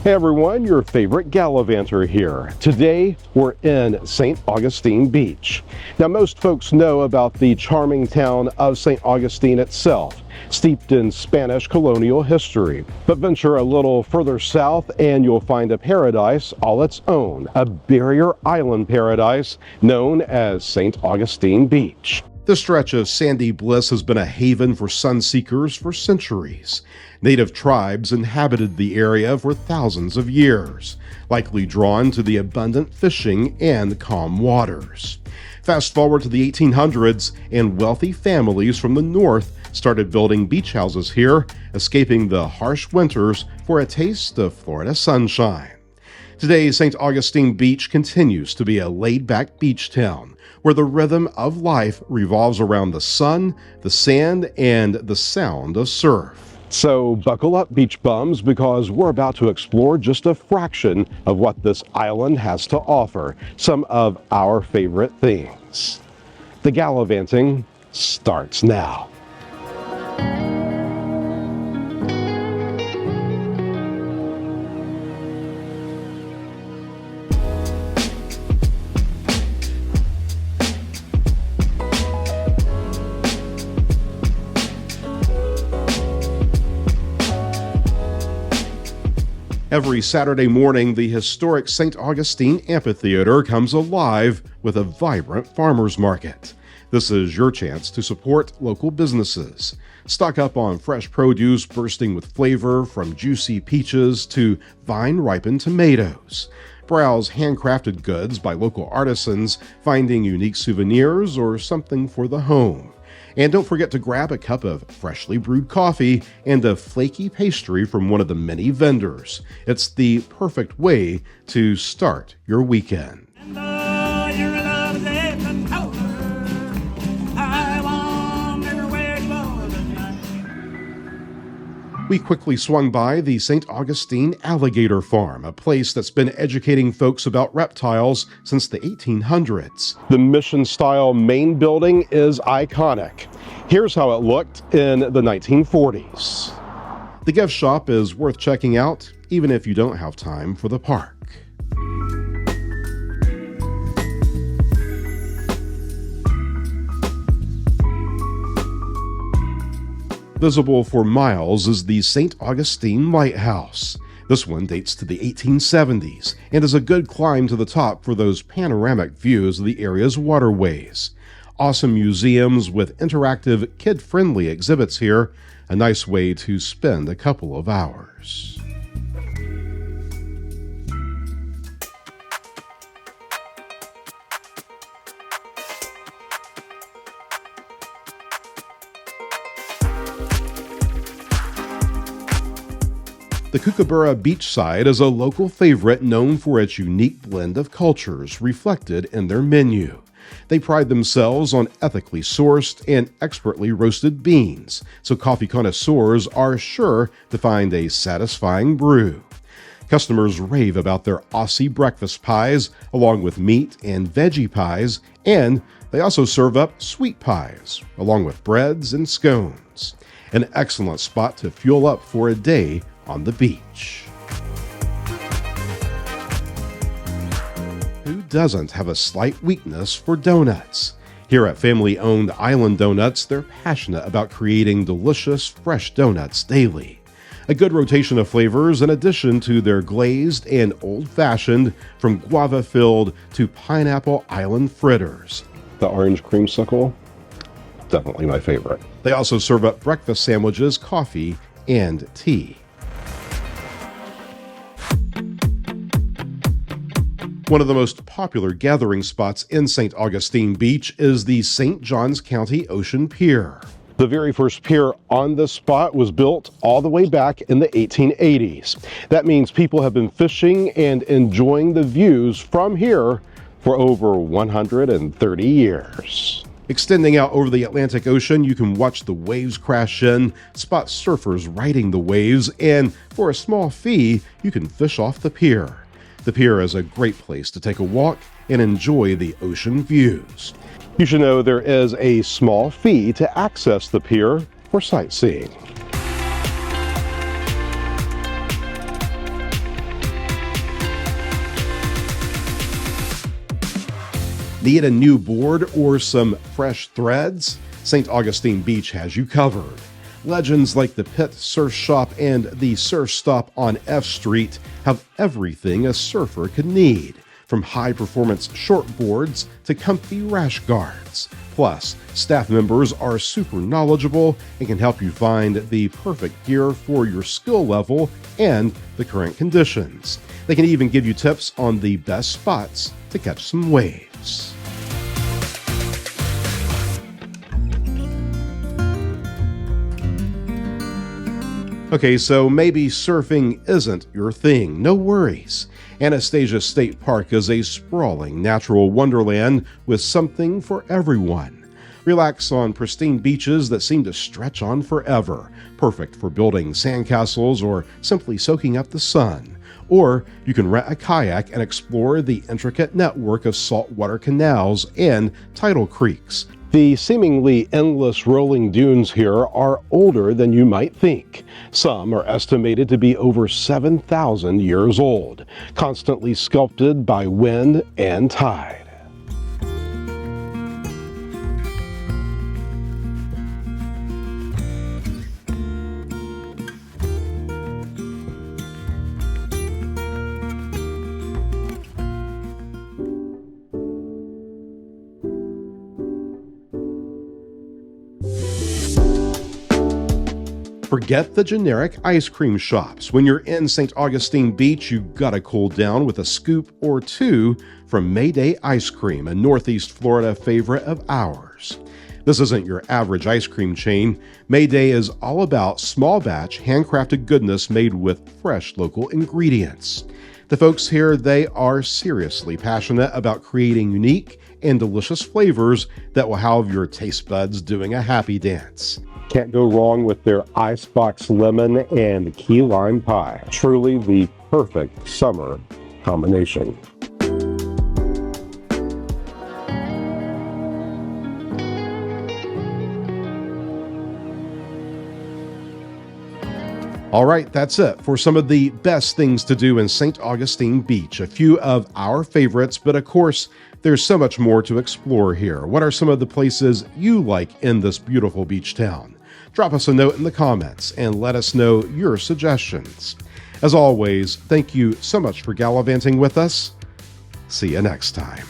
Hey everyone, your favorite Gallivanter here. Today we're in St. Augustine Beach. Now most folks know about the charming town of St. Augustine itself, steeped in Spanish colonial history. But venture a little further south and you'll find a paradise all its own, a barrier island paradise known as St. Augustine Beach. This stretch of sandy bliss has been a haven for sunseekers for centuries. Native tribes inhabited the area for thousands of years, likely drawn to the abundant fishing and calm waters. Fast forward to the 1800s, and wealthy families from the north started building beach houses here, escaping the harsh winters for a taste of Florida sunshine. Today, St. Augustine Beach continues to be a laid-back beach town, where the rhythm of life revolves around the sun, the sand, and the sound of surf. So buckle up, beach bums, because we're about to explore just a fraction of what this island has to offer, some of our favorite things. The gallivanting starts now. Every Saturday morning, the historic St. Augustine Amphitheater comes alive with a vibrant farmers market. This is your chance to support local businesses. Stock up on fresh produce bursting with flavor, from juicy peaches to vine-ripened tomatoes. Browse handcrafted goods by local artisans, finding unique souvenirs or something for the home. And don't forget to grab a cup of freshly brewed coffee and a flaky pastry from one of the many vendors. It's the perfect way to start your weekend. We quickly swung by the St. Augustine Alligator Farm, a place that's been educating folks about reptiles since the 1800s. The mission-style main building is iconic. Here's how it looked in the 1940s. The gift shop is worth checking out, even if you don't have time for the park. Visible for miles is the St. Augustine Lighthouse. This one dates to the 1870s and is a good climb to the top for those panoramic views of the area's waterways. Awesome museums with interactive, kid-friendly exhibits here, a nice way to spend a couple of hours. The Kookaburra Beachside is a local favorite known for its unique blend of cultures reflected in their menu. They pride themselves on ethically sourced and expertly roasted beans, so coffee connoisseurs are sure to find a satisfying brew. Customers rave about their Aussie breakfast pies, along with meat and veggie pies, and they also serve up sweet pies, along with breads and scones. An excellent spot to fuel up for a day on the beach. Who doesn't have a slight weakness for donuts? Here at family-owned Island Donuts, they're passionate about creating delicious, fresh donuts daily. A good rotation of flavors in addition to their glazed and old-fashioned, from guava-filled to pineapple island fritters. The orange creamsicle, definitely my favorite. They also serve up breakfast sandwiches, coffee, and tea. One of the most popular gathering spots in St. Augustine Beach is the St. Johns County Ocean Pier. The very first pier on this spot was built all the way back in the 1880s. That means people have been fishing and enjoying the views from here for over 130 years. Extending out over the Atlantic Ocean, you can watch the waves crash in, spot surfers riding the waves, and for a small fee, you can fish off the pier. The pier is a great place to take a walk and enjoy the ocean views. You should know there is a small fee to access the pier for sightseeing. Need a new board or some fresh threads? St. Augustine Beach has you covered. Legends like the Pit Surf Shop and the Surf Stop on F Street have everything a surfer could need, from high-performance shortboards to comfy rash guards. Plus, staff members are super knowledgeable and can help you find the perfect gear for your skill level and the current conditions. They can even give you tips on the best spots to catch some waves. Okay, so maybe surfing isn't your thing. No worries. Anastasia State Park is a sprawling natural wonderland with something for everyone. Relax on pristine beaches that seem to stretch on forever, perfect for building sandcastles or simply soaking up the sun. Or you can rent a kayak and explore the intricate network of saltwater canals and tidal creeks. The seemingly endless rolling dunes here are older than you might think. Some are estimated to be over 7,000 years old, constantly sculpted by wind and tide. Forget the generic ice cream shops. When you're in St. Augustine Beach, you gotta cool down with a scoop or two from Mayday Ice Cream, a Northeast Florida favorite of ours. This isn't your average ice cream chain. Mayday is all about small batch, handcrafted goodness made with fresh local ingredients. The folks here, they are seriously passionate about creating unique and delicious flavors that will have your taste buds doing a happy dance. Can't go wrong with their icebox lemon and key lime pie. Truly the perfect summer combination. All right, that's it for some of the best things to do in St. Augustine Beach. A few of our favorites, but of course, there's so much more to explore here. What are some of the places you like in this beautiful beach town? Drop us a note in the comments and let us know your suggestions. As always, thank you so much for gallivanting with us. See you next time.